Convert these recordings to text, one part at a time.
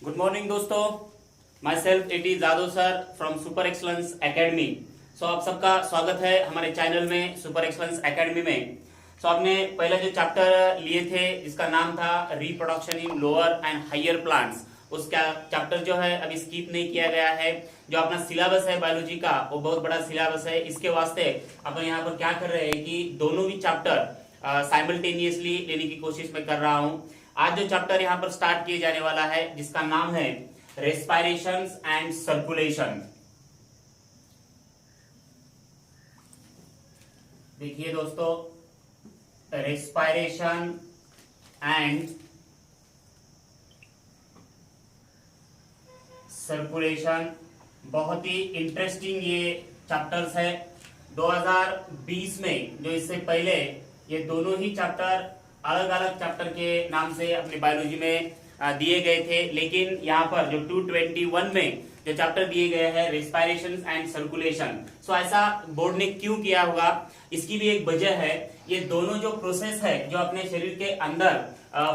Good morning दोस्तों, my self it is Jadhav sir from super excellence academy. So आप सबका स्वागत है हमारे चैनल में सुपर एक्सलेंस एकेडमी में। सो आपने पहला जो चैप्टर लिए थे जिसका नाम था reproduction in lower and higher plants, उसका चैप्टर जो है अभी स्किप नहीं किया गया है। जो अपना सिलेबस है बायोलॉजी का वो बहुत बड़ा सिलेबस है, इसके वास्ते अपन यहाँ पर क्या कर रहे हैं कि दोनों भी चैप्टर साइमल्टेनियसली लेने की कोशिश में कर रहा हूँ। आज जो चैप्टर यहाँ पर स्टार्ट किए जाने वाला है जिसका नाम है रेस्पायरेशन एंड सर्कुलेशन। देखिए दोस्तों, रेस्पायरेशन एंड सर्कुलेशन बहुत ही इंटरेस्टिंग ये चैप्टर्स है। 2020 में जो इससे पहले ये दोनों ही चैप्टर अलग अलग चैप्टर के नाम से अपनी बायोलॉजी में दिए गए थे, लेकिन यहाँ पर जो 221 में जो चैप्टर दिए गए हैं रेस्पायरेशन एंड सर्कुलेशन, सो ऐसा बोर्ड ने क्यों किया होगा, इसकी भी एक वजह है। ये दोनों जो प्रोसेस है जो अपने शरीर के अंदर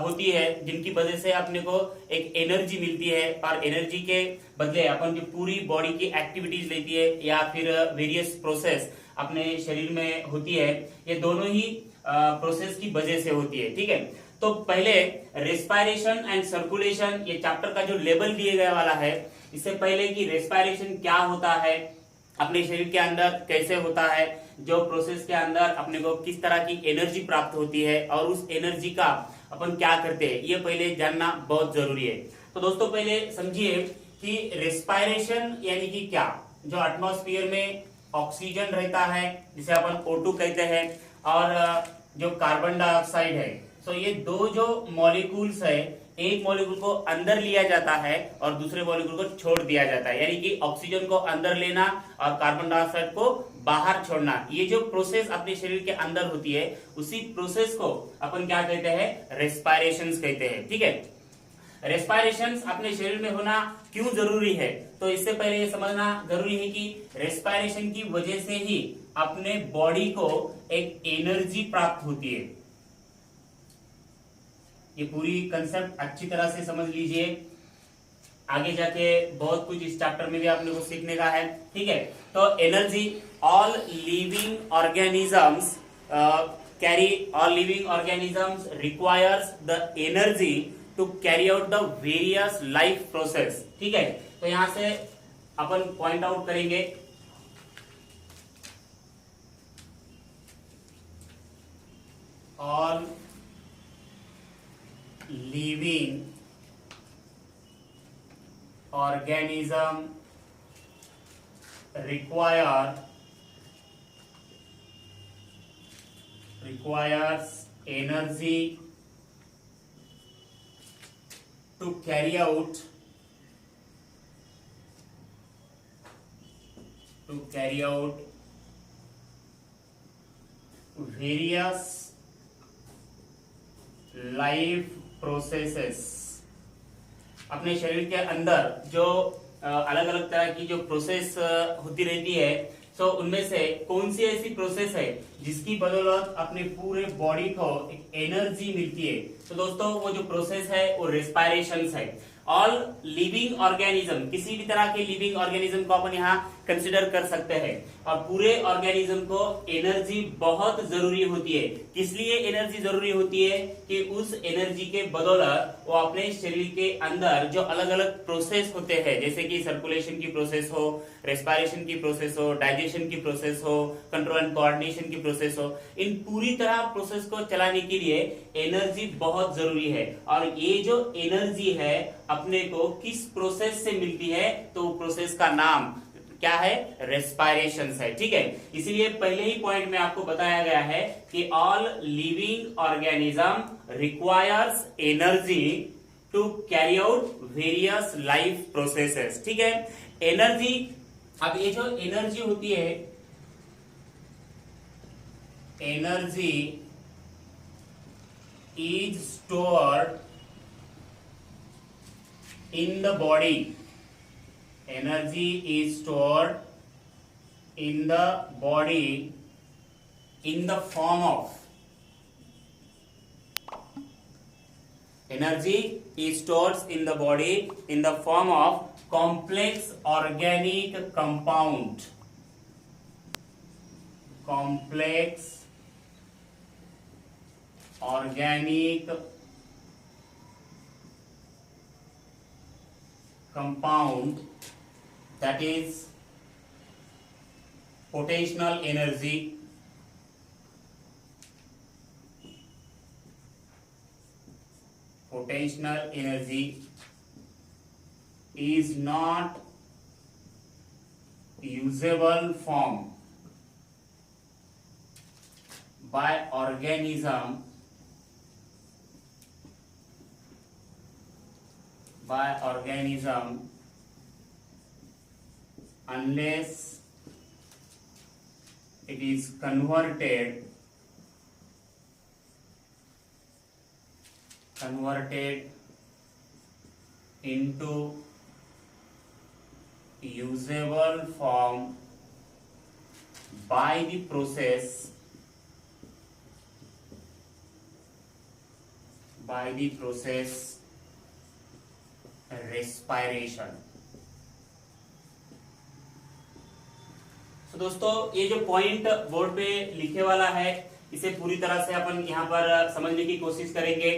होती है, जिनकी वजह से अपने को एक एनर्जी मिलती है और एनर्जी के बदले अपन जो पूरी बॉडी की एक्टिविटीज लेती है या फिर वेरियस प्रोसेस अपने शरीर में होती है, ये दोनों ही प्रोसेस की वजह से होती है। ठीक है, तो पहले रेस्पायरेशन एंड सर्कुलेशन ये चैप्टर का जो लेबल दिए गया वाला है, इससे पहले कि रेस्पायरेशन क्या होता है, अपने शरीर के अंदर कैसे होता है, जो प्रोसेस के अंदर अपने को किस तरह की एनर्जी प्राप्त होती है और उस एनर्जी का अपन क्या करते हैं, ये पहले जानना बहुत जरूरी है। तो दोस्तों पहले समझिए कि रेस्पायरेशन यानी कि क्या। जो एटमॉस्फेयर में ऑक्सीजन रहता है जिसे अपन O2 कहते हैं, और जो कार्बन डाइऑक्साइड है, तो ये दो जो मॉलिक्यूल्स है, एक मॉलिक्यूल को अंदर लिया जाता है और दूसरे मॉलिक्यूल को छोड़ दिया जाता है, यानी कि ऑक्सीजन को अंदर लेना और कार्बन डाइऑक्साइड को बाहर छोड़ना। ये जो प्रोसेस अपने शरीर के अंदर होती है, उसी प्रोसेस को अपन क्या कहते हैं, रेस्पायरेशन कहते हैं। ठीक है, रेस्पायरेशन अपने शरीर में होना क्यों जरूरी है, तो इससे पहले ये समझना जरूरी है कि रेस्पायरेशन की वजह से ही अपने बॉडी को एक एनर्जी प्राप्त होती है। ये पूरी कंसेप्ट अच्छी तरह से समझ लीजिए, आगे जाके बहुत कुछ इस चैप्टर में भी आपने को सीखने का है। ठीक है, तो energy, all living organisms requires the energy to carry out the various life process. ठीक है, तो यहां से अपन पॉइंट आउट करेंगे all living organism requires energy to carry out various life processes. अपने शरीर के अंदर जो अलग अलग तरह की जो प्रोसेस होती रहती है, तो उनमें से कौन सी ऐसी प्रोसेस है जिसकी बदौलत अपने पूरे बॉडी को एक एनर्जी मिलती है, तो दोस्तों वो जो प्रोसेस है वो रेस्पायरेशन है। ऑल लिविंग ऑर्गेनिज्म, किसी भी तरह के लिविंग ऑर्गेनिज्म को अपन यहाँ कंसिडर कर सकते हैं, और पूरे ऑर्गेनिज्म को एनर्जी बहुत जरूरी होती है। किस लिए एनर्जी जरूरी होती है कि उस एनर्जी के बदौलत वो अपने शरीर के अंदर जो अलग अलग प्रोसेस होते हैं, जैसे कि सर्कुलेशन की प्रोसेस हो, रेस्पायरेशन की प्रोसेस हो, डाइजेशन की प्रोसेस हो, कंट्रोल एंड कोऑर्डिनेशन की प्रोसेस हो, इन पूरी तरह प्रोसेस को चलाने के लिए एनर्जी बहुत जरूरी है। और ये जो एनर्जी है अपने को किस प्रोसेस से मिलती है, तो प्रोसेस का नाम क्या है, रेस्पायरेशन है। ठीक है, इसीलिए पहले ही पॉइंट में आपको बताया गया है कि all living organism requires energy to carry out various life processes. ठीक है, एनर्जी, अब ये जो एनर्जी होती है, energy is stored in the body. Energy is stored in the body in the form of energy is stored in the body in the form of complex organic compound, complex organic compound, that is potential energy, potential energy is not usable form by organism unless it is converted into usable form by the process respiration। तो दोस्तों ये जो point board पे लिखे वाला है इसे पूरी तरह से अपन यहाँ पर समझने की कोशिश करेंगे।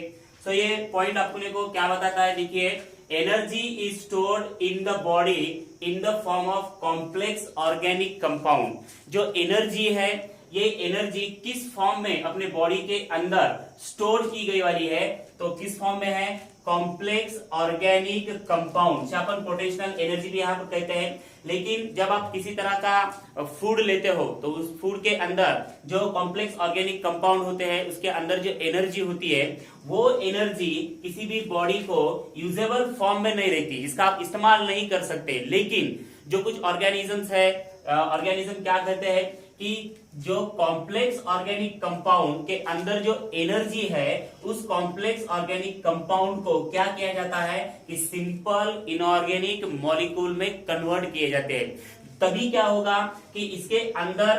तो ये पॉइंट अपने को क्या बताता है, देखिए, energy is stored in the body in the form of complex organic compound. जो एनर्जी है ये एनर्जी किस फॉर्म में अपने बॉडी के अंदर स्टोर की गई वाली है, तो किस फॉर्म में है, कॉम्प्लेक्स ऑर्गेनिक कंपाउंड, अपन पोटेंशियल एनर्जी भी यहाँ पर कहते हैं। लेकिन जब आप किसी तरह का फूड लेते हो तो उस फूड के अंदर जो कॉम्प्लेक्स ऑर्गेनिक कंपाउंड होते हैं उसके अंदर जो एनर्जी होती है वो एनर्जी किसी भी बॉडी को यूजेबल फॉर्म में नहीं रहती, जिसका आप इस्तेमाल नहीं कर सकते। लेकिन जो कुछ ऑर्गेनिजम्स है, ऑर्गेनिज्म क्या कहते हैं कि जो कॉम्प्लेक्स ऑर्गेनिक कंपाउंड के अंदर जो एनर्जी है उस कॉम्प्लेक्स ऑर्गेनिक कंपाउंड को क्या किया जाता है कि सिंपल इनऑर्गेनिक मॉलिक्यूल में कन्वर्ट किए जाते हैं। तभी क्या होगा कि इसके अंदर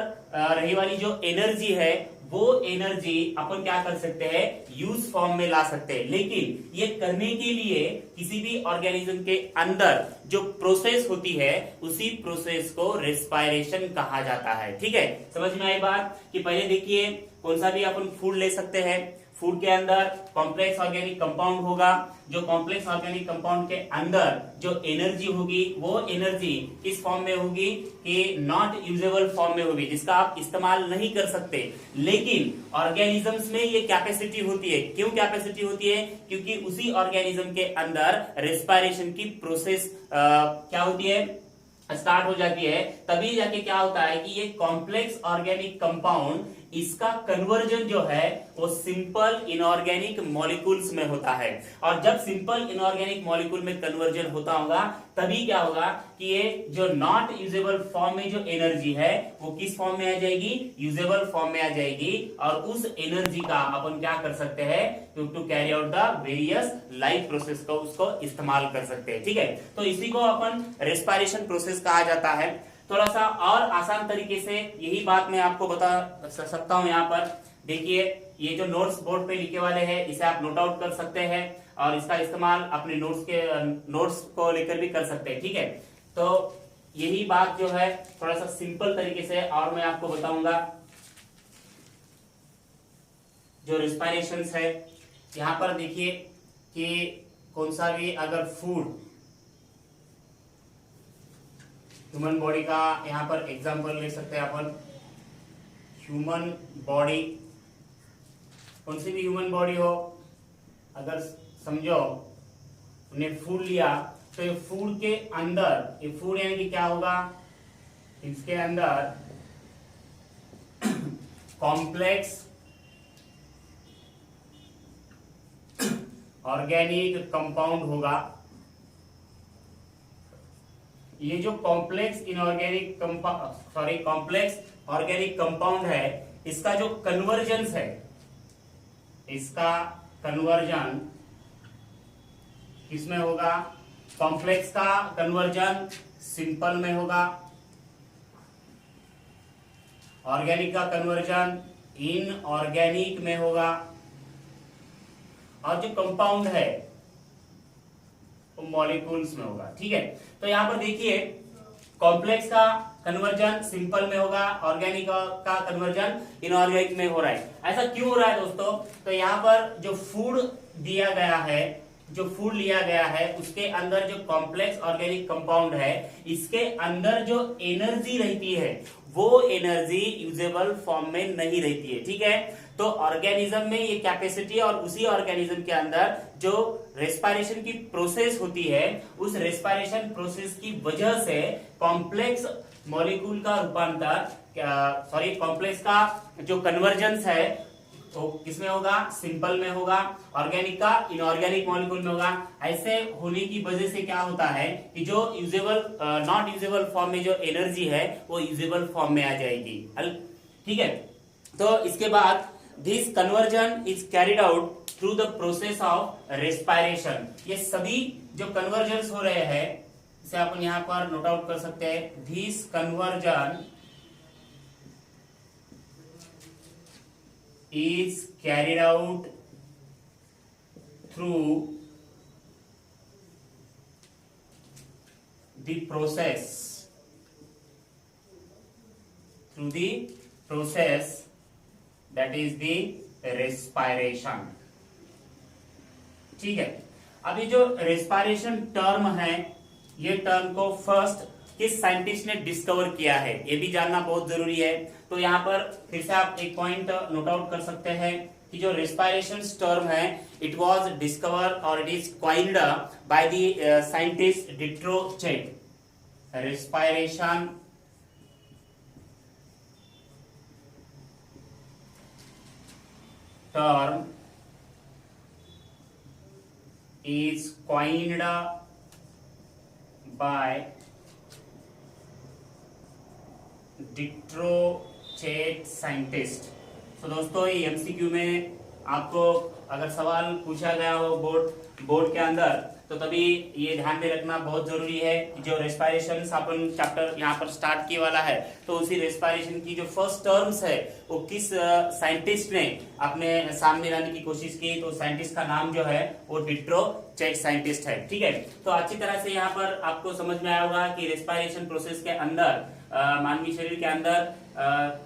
रही वाली जो एनर्जी है वो एनर्जी अपन क्या कर सकते हैं, यूज फॉर्म में ला सकते हैं। लेकिन ये करने के लिए किसी भी ऑर्गेनिज्म के अंदर जो प्रोसेस होती है उसी प्रोसेस को रेस्पायरेशन कहा जाता है। ठीक है, समझ में आई बात कि पहले देखिए कौन सा भी अपन फूड ले सकते हैं, फूड के अंदर कॉम्प्लेक्स ऑर्गेनिक कंपाउंड होगा, जो कॉम्प्लेक्स ऑर्गेनिक कंपाउंड के अंदर जो एनर्जी होगी वो एनर्जी किस फॉर्म में होगी कि नॉट यूजेबल फॉर्म में होगी, जिसका आप इस्तेमाल नहीं कर सकते। लेकिन ऑर्गेनिजम्स में ये कैपेसिटी होती है। क्यों कैपेसिटी होती है, क्योंकि उसी ऑर्गेनिज्म के अंदर रेस्पिरेशन की प्रोसेस क्या होती है, स्टार्ट हो जाती है। तभी जाके क्या होता है कि ये कॉम्प्लेक्स ऑर्गेनिक कंपाउंड इसका कन्वर्जन जो है वो सिंपल इनऑर्गेनिक मॉलिक्यूल्स में होता है। और जब सिंपल इनऑर्गेनिक मॉलिक्यूल में कन्वर्जन होता होगा तभी क्या होगा कि ये जो नॉट यूजेबल फॉर्म में जो एनर्जी है वो किस फॉर्म में आ जाएगी, यूजेबल फॉर्म में आ जाएगी। और उस एनर्जी का अपन क्या कर सकते हैं, to carry out the various life process को उसको इस्तेमाल कर सकते हैं। ठीक है, तो इसी को अपन रेस्पिरेशन प्रोसेस कहा जाता है। थोड़ा सा और आसान तरीके से यही बात मैं आपको बता सकता हूं। यहाँ पर देखिए ये जो नोट्स बोर्ड पे लिखे वाले हैं इसे आप नोट आउट कर सकते हैं और इसका इस्तेमाल अपने नोट्स को लेकर भी कर सकते हैं। ठीक है, तो यही बात जो है थोड़ा सा सिंपल तरीके से और मैं आपको बताऊंगा। जो रेस्पिरेशंस है यहाँ पर देखिए कि कौन सा भी अगर फूड ह्यूमन बॉडी का यहाँ पर एग्जांपल ले सकते हैं अपन। ह्यूमन बॉडी, कौन सी भी ह्यूमन बॉडी हो, अगर समझो उन्हें फूड लिया तो ये फूड के अंदर, ये फूड यानी कि क्या होगा, इसके अंदर कॉम्प्लेक्स ऑर्गेनिक कंपाउंड होगा। ये जो कॉम्प्लेक्स ऑर्गेनिक कंपाउंड है इसका जो कन्वर्जेंस है, इसका कन्वर्जन किसमें होगा, कॉम्प्लेक्स का कन्वर्जन सिंपल में होगा, ऑर्गेनिक का कन्वर्जन इनऑर्गेनिक में होगा। और जो कंपाउंड है वो मॉलिक्यूल्स में होगा। ठीक है, तो यहाँ पर देखिए कॉम्प्लेक्स का कन्वर्जन सिंपल में होगा, ऑर्गेनिक का कन्वर्जन इनऑर्गेनिक में हो रहा है। ऐसा क्यों हो रहा है दोस्तों? तो यहाँ पर जो फूड दिया गया है, जो फूड लिया गया है उसके अंदर जो कॉम्प्लेक्स ऑर्गेनिक कंपाउंड है, इसके अंदर जो एनर्जी रहती है वो एनर्जी यूजेबल फॉर्म में नहीं रहती है। ठीक है, तो ऑर्गेनिज्म में ये कैपेसिटी और उसी ऑर्गेनिज्म के अंदर जो रेस्पिरेशन की प्रोसेस होती है, उस रेस्पिरेशन प्रोसेस की वजह से कॉम्प्लेक्स मॉलिक्यूल का रूपांतर कॉम्प्लेक्स का जो कन्वर्जेंस है तो किसमें होगा? सिंपल में होगा, ऑर्गेनिक का इनऑर्गेनिक मॉलिक्यूल में होगा। ऐसे होने की वजह से क्या होता है कि जो यूजेबल नॉट यूजेबल फॉर्म में जो एनर्जी है वो यूजेबल फॉर्म में आ जाएगी। ठीक है, तो इसके बाद this conversion is carried out through the process of respiration. ये सभी जो कन्वर्जन हो रहे हैं इसे अपन यहां पर नोट आउट कर सकते हैं। This conversion is carried out through the process that is the respiration। ठीक है, अभी जो रेस्पिरेशन टर्म है ये टर्म को फर्स्ट किस साइंटिस्ट ने डिस्कवर किया है ये भी जानना बहुत जरूरी है। तो यहाँ पर फिर से आप एक पॉइंट नोट आउट कर सकते हैं कि जो रेस्पिरेशन टर्म है इट वाज डिस्कवर और it is coined by the scientist Dutrochet. Respiration term is coined by Dutrochet scientist. तो दोस्तों ये एमसीक्यू में आपको अगर सवाल पूछा गया हो बोर्ड के अंदर तो तभी ये ध्यान में रखना बहुत जरूरी है कि जो रेस्पिरेशन अपन चैप्टर यहाँ पर स्टार्ट किए वाला है तो उसी रेस्पिरेशन की जो फर्स्ट टर्म्स है वो किस साइंटिस्ट ने अपने सामने लाने की कोशिश की, तो साइंटिस्ट का नाम जो है वो डिट्रोचेट साइंटिस्ट है। ठीक है, तो अच्छी तरह से यहाँ पर आपको समझ में आया होगा कि रेस्पिरेशन प्रोसेस के अंदर मानवीय शरीर के अंदर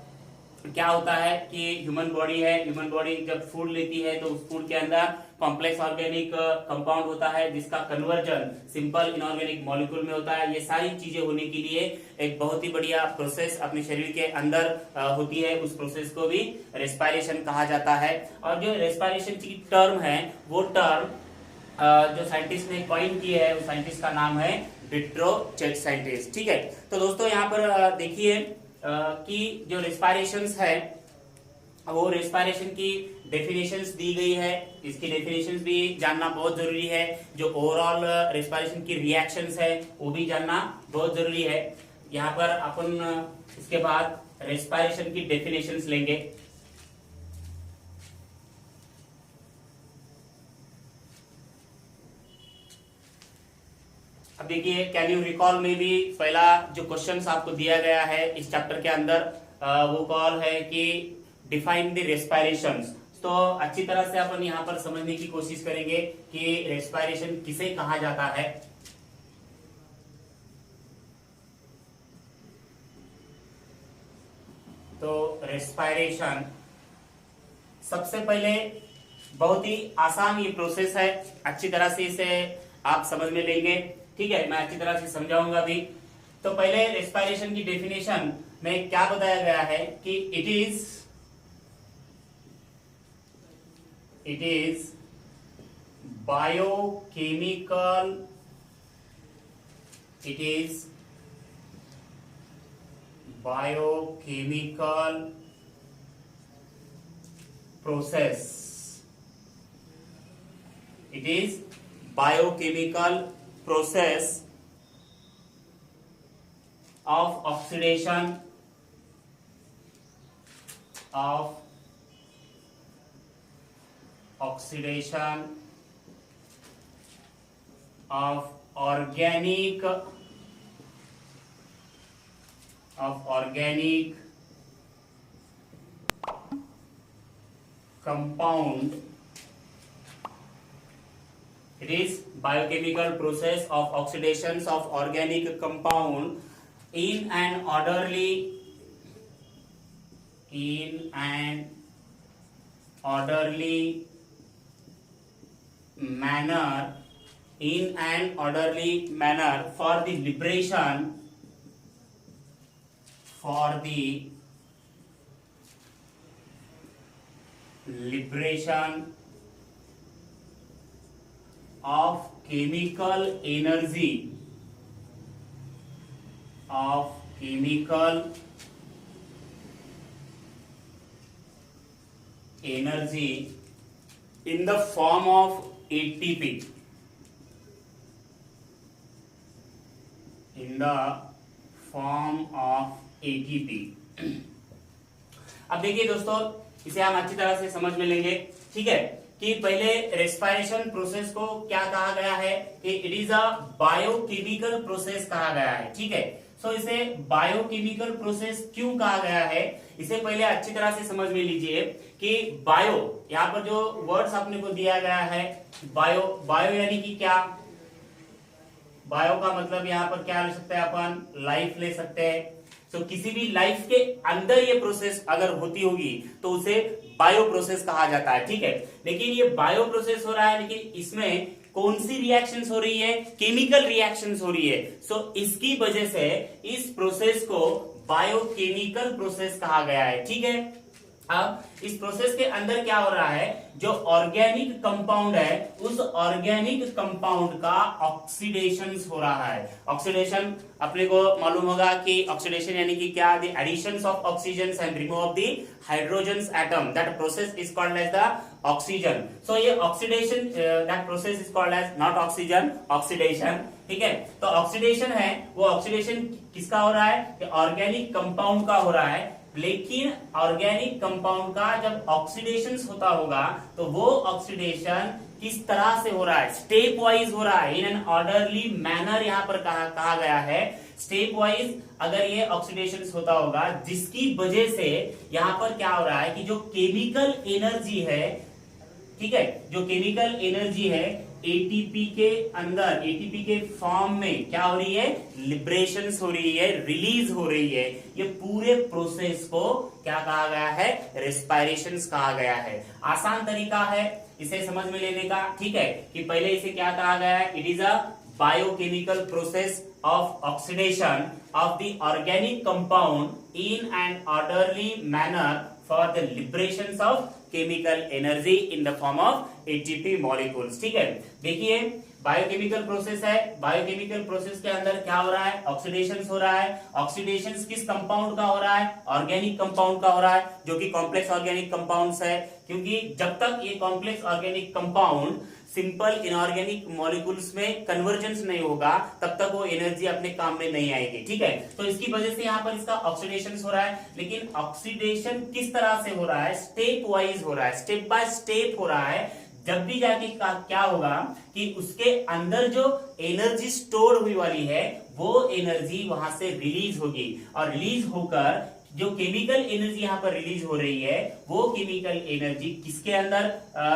क्या होता है कि ह्यूमन बॉडी है, ह्यूमन बॉडी जब फूड लेती है तो उस फूड के अंदर कॉम्प्लेक्स ऑर्गेनिक कंपाउंड होता है जिसका कन्वर्जन सिंपल इनऑर्गेनिक मॉलिक्यूल में होता है। ये सारी चीजें होने के लिए एक बहुत ही बढ़िया प्रोसेस अपने शरीर के अंदर होती है, उस प्रोसेस को भी रेस्पिरेशन कहा जाता है। और जो रेस्पिरेशन की टर्म है वो टर्म जो साइंटिस्ट ने कॉइन की है उस साइंटिस्ट का नाम है डिट्रोचेट साइंटिस्ट। ठीक है, तो दोस्तों यहाँ पर देखिए कि जो रेस्पिरेशंस है वो रेस्पिरेशन की डेफिनेशंस दी गई है, इसकी डेफिनेशंस भी जानना बहुत जरूरी है। जो ओवरऑल रेस्पिरेशन की रिएक्शंस है वो भी जानना बहुत जरूरी है। यहाँ पर अपन इसके बाद रेस्पिरेशन की डेफिनेशंस लेंगे। अब देखिए कैन यू रिकॉल में भी पहला जो क्वेश्चन आपको दिया गया है इस चैप्टर के अंदर वो कॉल है कि डिफाइन द रेस्पिरेशंस। तो अच्छी तरह से अपन यहाँ पर समझने की कोशिश करेंगे कि रेस्पिरेशन किसे कहा जाता है। तो रेस्पिरेशन सबसे पहले बहुत ही आसान ये प्रोसेस है, अच्छी तरह से इसे आप समझ में लेंगे। ठीक है, मैं अच्छी तरह से समझाऊंगा भी। तो पहले रेस्पिरेशन की डेफिनेशन में क्या बताया गया है कि it is biochemical process. It is biochemical process of oxidation of organic compound It is biochemical process of oxidations of organic compound in an orderly manner for the liberation of chemical energy in the form of ATP. अब देखिए दोस्तों, इसे हम अच्छी तरह से समझ में लेंगे, ठीक है, कि पहले रेस्पिरेशन प्रोसेस को क्या कहा गया है कि it is a biochemical process कहा गया है, ठीक है। सो इसे बायोकेमिकल प्रोसेस क्यों कहा गया है, इसे पहले अच्छी तरह से समझ में लीजिए कि बायो, यहाँ पर जो वर्ड्स अपने को दिया गया है, बायो यानी कि क्या, बायो का मतलब यहाँ पर क्या ले सकते हैं अपन, लाइफ ले सकते हैं। तो किसी भी लाइफ के अंदर ये प्रोसेस अगर होती होगी तो उसे बायो प्रोसेस कहा जाता है, ठीक है। लेकिन ये बायो प्रोसेस हो रहा है, लेकिन इसमें कौन सी रिएक्शंस हो रही है, केमिकल रिएक्शंस हो रही है। सो इसकी वजह से इस प्रोसेस को बायोकेमिकल प्रोसेस कहा गया है, ठीक है। अब इस प्रोसेस के अंदर क्या हो रहा है, जो ऑर्गेनिक कंपाउंड है उस ऑर्गेनिक कंपाउंड का ऑक्सीडेशन हो रहा है। ऑक्सीडेशन अपने को मालूम होगा कि ऑक्सीडेशन यानी कि क्या, the addition of oxygen and remove of the hydrogen atom, that process is called as the oxygen. So ये oxidation, that process is called as not oxygen, oxidation, ठीक है। तो ऑक्सीडेशन है, वो ऑक्सीडेशन किसका हो रहा है, कि ऑर्गेनिक कंपाउंड का हो रहा है। लेकिन ऑर्गेनिक कंपाउंड का जब ऑक्सीडेशन होता होगा तो वो ऑक्सीडेशन किस तरह से हो रहा है, स्टेप वाइज हो रहा है, इन एन ऑर्डरली मैनर यहाँ पर कहा गया है। स्टेप वाइज अगर ये ऑक्सीडेशन होता होगा, जिसकी वजह से यहाँ पर क्या हो रहा है कि जो केमिकल एनर्जी है, ठीक है, जो केमिकल एनर्जी है एटीपी के अंदर, एटीपी के फॉर्म में क्या हो रही है, लिबरेशन हो रही है, रिलीज हो रही है। ये पूरे प्रोसेस को क्या कहा गया है, रेस्पिरेशन कहा गया है। आसान तरीका है इसे समझ में लेने का, ठीक है, कि पहले इसे क्या कहा गया है, it is a biochemical process of oxidation of the organic compound in an orderly manner for the liberations of chemical energy in the form of ATP molecules, ठीक है। देखिए बायोकेमिकल प्रोसेस है, बायोकेमिकल प्रोसेस के अंदर क्या हो रहा है, ऑक्सीडेशन हो रहा है। ऑक्सीडेशन किस कंपाउंड का हो रहा है, ऑर्गेनिक कंपाउंड का हो रहा है, जो कि कॉम्प्लेक्स ऑर्गेनिक कंपाउंड्स है। क्योंकि जब तक ये complex organic compound simple inorganic molecules में कन्वर्जेंस नहीं होगा, तब तक वो एनर्जी अपने काम में नहीं आएगी, ठीक है। तो इसकी वजह से यहाँ पर इसका ऑक्सीडेशन हो रहा है। लेकिन ऑक्सीडेशन किस तरह से हो रहा है, स्टेप वाइज हो रहा है, स्टेप बाय स्टेप हो रहा है। जब भी जाके क्या होगा कि उसके अंदर जो एनर्जी स्टोर हुई वाली है वो एनर्जी वहां से रिलीज होगी, और रिलीज होकर जो केमिकल एनर्जी यहाँ पर रिलीज हो रही है वो केमिकल एनर्जी किसके अंदर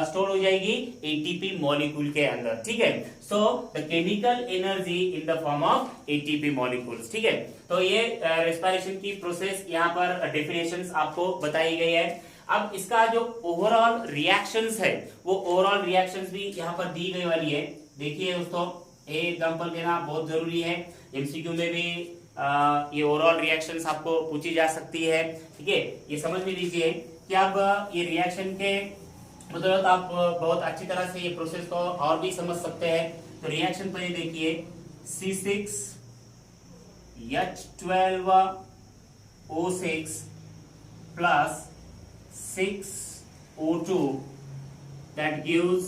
स्टोर हो जाएगी, एटीपी मॉलिक्यूल के अंदर, ठीक है। So the chemical energy in the form of ATP molecules, ठीक है। तो ये रेस्पिरेशन की प्रोसेस यहाँ पर डेफिनेशंस आपको बताई गई है। अब इसका जो ओवरऑल रिएक्शंस है वो ओवरऑल रिएक्शंस भी यहाँ पर दी गई वाली है। देखिए दोस्तों, एग्जांपल देना बहुत जरूरी है, एमसीक्यू में भी ये ओवरऑल रिएक्शंस आपको पूछी जा सकती है, ठीक है। ये समझ में लीजिए कि अब ये रिएक्शन के मतलब आप बहुत अच्छी तरह से ये प्रोसेस को और भी समझ सकते हैं। तो रिएक्शन पहले देखिए, C6H12O6 plus 6O2 that gives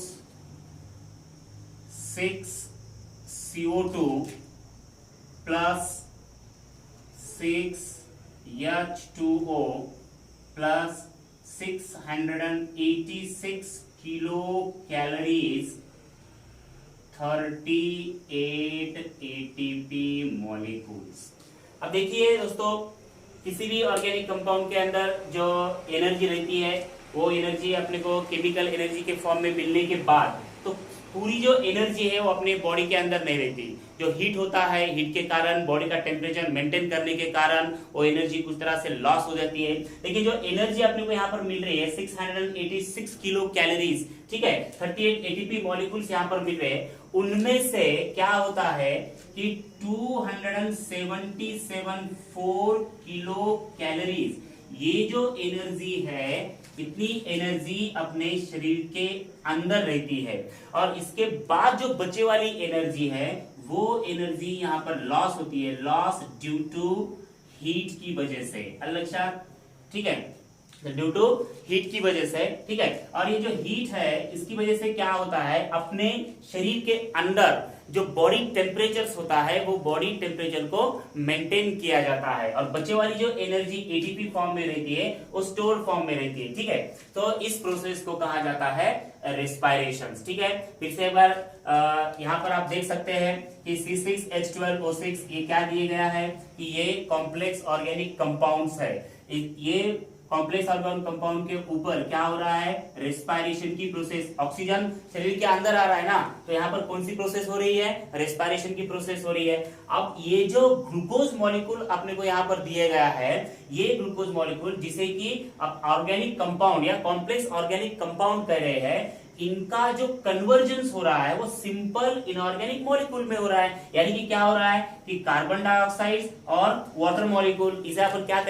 6CO2 plus 6H2O plus 686 kilo calories, 38 ATP molecules. अब देखिए दोस्तों, किसी भी ऑर्गेनिक कंपाउंड के अंदर जो एनर्जी रहती है वो एनर्जी अपने को केमिकल एनर्जी के फॉर्म में मिलने के बाद तो पूरी जो एनर्जी है वो अपने बॉडी के अंदर नहीं रहती। जो हीट होता है, हीट के कारण बॉडी का टेम्परेचर मेंटेन करने के कारण वो एनर्जी कुछ तरह से लॉस हो जाती है। लेकिन जो एनर्जी अपने को यहाँ पर मिल रही है 686 किलो कैलोरीज, ठीक है, 38 एटीपी मॉलिक्यूल्स यहाँ पर मिल रहे हैं। उनमें से क्या होता है कि 277.4 किलो कैलोरीज, ये जो एनर्जी है, इतनी एनर्जी अपने शरीर के अंदर रहती है। और इसके बाद जो बचे वाली एनर्जी है वो एनर्जी यहाँ पर लॉस होती है, लॉस ड्यू टू हीट की वजह से। अलग, ठीक है, ड्यू टू हीट की वजह से, ठीक है। और ये जो हीट है इसकी वजह से क्या होता है, अपने शरीर के अंदर जो बॉडी टेम्परेचर होता है वो बॉडी टेम्परेचर को मेंटेन किया जाता है। और बचे वाली जो एनर्जी एटीपी फॉर्म में रहती है वो स्टोर फॉर्म में रहती है, ठीक है। तो इस प्रोसेस को कहा जाता है रेस्पिरेशन, ठीक है। फिर से एक बार यहाँ पर आप देख सकते हैं कि C6H12O6 ये क्या दिया गया है कि ये कॉम्प्लेक्स ऑर्गेनिक कंपाउंड्स है। ये कॉम्प्लेक्स ऑर्गेनिक कंपाउंड के ऊपर क्या हो रहा है, रेस्पिरेशन की प्रोसेस। ऑक्सीजन शरीर के अंदर आ रहा है ना, तो यहाँ पर कौन सी प्रोसेस हो रही है, रेस्पिरेशन की प्रोसेस हो रही है। अब ये जो ग्लूकोज मॉलिक्यूल अपने को यहाँ पर दिया गया है, ये ग्लूकोज मॉलिक्यूल जिसे कि ऑर्गेनिक कंपाउंड या कॉम्प्लेक्स ऑर्गेनिक कंपाउंड कह रहे हैं, इनका जो कन्वर्जेंस हो रहा है वो सिंपल इनऑर्गेनिक मॉलिक्यूल में हो रहा है। यानी कि क्या हो रहा है कि कार्बन डाइऑक्साइड और वाटर मॉलिक्यूल, इसे अपन क्या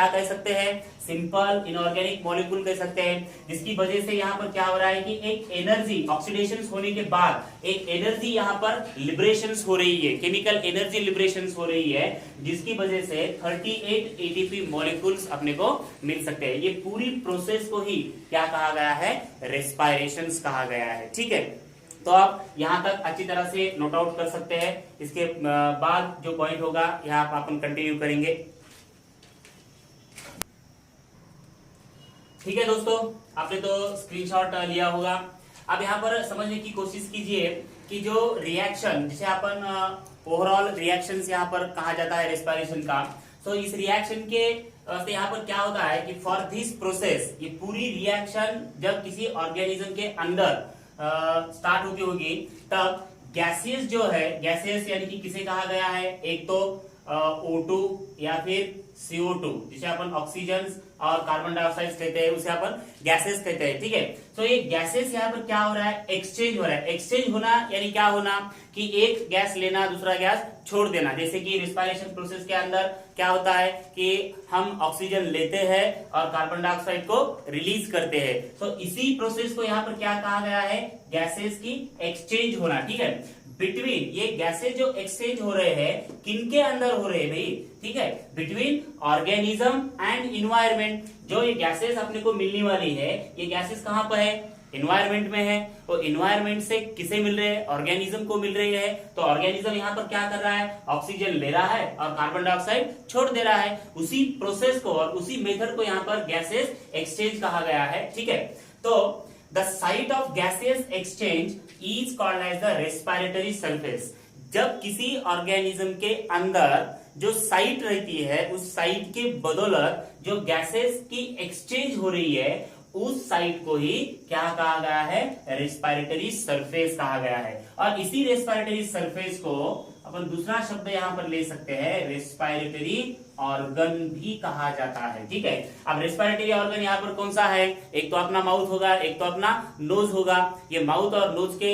कह सकते हैं, सिंपल इनऑर्गेनिक मॉलिक्यूल कह सकते हैं। जिसकी वजह से यहाँ पर क्या हो रहा है कि एक एनर्जी ऑक्सीडेशन होने के बाद एक एनर्जी यहाँ पर लिबरेशन हो रही है, केमिकल एनर्जी लिबरेशन हो रही है, जिसकी वजह से 38 एटीपी मॉलिक्यूल्स अपने को मिल सकते हैं। ये पूरी प्रोसेस को ही क्या कहा गया है, रेस्पिरेशन कहा गया है, ठीक है। तो आप यहां तक अच्छी तरह से नोट आउट कर सकते हैं। इसके बाद जो पॉइंट होगा यहाँ आप अपन कंटिन्यू करेंगे, ठीक है दोस्तों। आपने तो स्क्रीनशॉट लिया होगा। अब यहाँ पर समझने की कोशिश कीजिए कि जो रिएक्शन जिसे अपन ओवरऑल रिएक्शंस यहाँ पर कहा जाता है रेस्पिरेशन का, तो इस रिएक्शन के से यहाँ पर क्या होता है कि फॉर दिस प्रोसेस, ये पूरी रिएक्शन जब किसी ऑर्गेनिज्म के अंदर स्टार्ट होती होगी, तब गैसेस जो है, गैसेस यानी कि किसे कहा गया है, एक तो O2 या फिर CO2, जिसे अपन ऑक्सीजन और कार्बन डाइऑक्साइड कहते हैं, उसे अपन गैसेस कहते हैं, ठीक है। तो ये गैसेस यहाँ पर क्या हो रहा है, एक्सचेंज हो रहा है। एक्सचेंज होना यानी क्या होना कि एक गैस लेना, दूसरा गैस छोड़ देना। जैसे कि रेस्पिरेशन प्रोसेस के अंदर क्या होता है कि हम ऑक्सीजन लेते हैं और कार्बन डाइऑक्साइड को रिलीज करते हैं। तो इसी प्रोसेस को यहाँ पर क्या कहा गया है, गैसेस की एक्सचेंज होना, ठीक है। बिटवीन ये गैसेस जो एक्सचेंज हो रहे हैं, किनके अंदर हो रहे हैं भाई, ठीक है, बिटवीन ऑर्गेनिज्म एंड इन्वायरमेंट। जो ये गैसेस अपने को मिलने वाली है, ये गैसेस कहां पर है, इन्वायरमेंट में है। तो इन्वायरमेंट से किसे मिल रहे हैं, ऑर्गेनिज्म को मिल रही है। तो ऑर्गेनिज्म यहाँ पर क्या कर रहा है, ऑक्सीजन ले रहा है और कार्बन डाइऑक्साइड छोड़ दे रहा है। उसी प्रोसेस को और उसी मेथड को यहाँ पर गैसेस एक्सचेंज कहा गया है, ठीक है। तो the site of gaseous exchange is called as the respiratory surface। जब किसी ऑर्गेनिज्म के अंदर जो साइट रहती है, उस साइट के बदौलत जो गैसेस की एक्सचेंज हो रही है, उस साइट को ही क्या कहा गया है, रेस्पिरेटरी सरफेस कहा गया है। और इसी रेस्पिरेटरी सरफेस को अपन दूसरा शब्द यहां पर ले सकते हैं, रेस्पिरेटरी ऑर्गन भी कहा जाता है, ठीक है। अब रेस्पिरेटरी ऑर्गन यहाँ पर कौन सा है, एक तो अपना माउथ होगा, एक तो अपना नोज होगा। ये माउथ और नोज के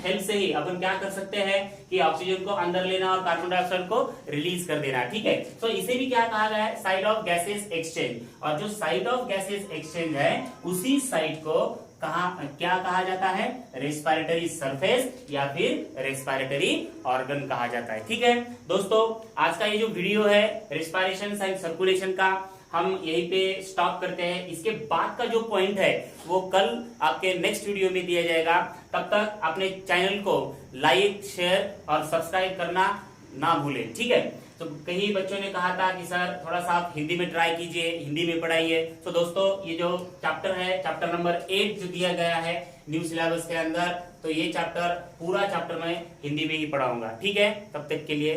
हेल्प से ही अपन क्या कर सकते हैं कि ऑक्सीजन को अंदर लेना और कार्बन डाइऑक्साइड को रिलीज कर देना, ठीक है। तो इसे भी क्या कहा गया है, साइट ऑफ गैसेस एक्सचेंज। और जो साइट ऑफ गैसेस एक्सचेंज है, उसी साइट को क्या कहा जाता है, रेस्पिरेटरी सरफेस या फिर रेस्पिरेटरी ऑर्गन कहा जाता है, ठीक है दोस्तों। आज का ये जो वीडियो है रेस्पिरेशन एंड सर्कुलेशन का, हम यहीं पे स्टॉप करते हैं। इसके बाद का जो पॉइंट है वो कल आपके नेक्स्ट वीडियो में दिया जाएगा। तब तक अपने चैनल को लाइक, शेयर और सब्सक्राइब करना ना भूलें, ठीक है। तो कई बच्चों ने कहा था कि सर थोड़ा सा आप हिंदी में ट्राई कीजिए, हिंदी में पढ़ाइए। तो दोस्तों ये जो चैप्टर है, चैप्टर नंबर 8 जो दिया गया है न्यू सिलेबस के अंदर, तो ये चैप्टर पूरा चैप्टर मैं हिंदी में ही पढ़ाऊंगा, ठीक है। तब तक के लिए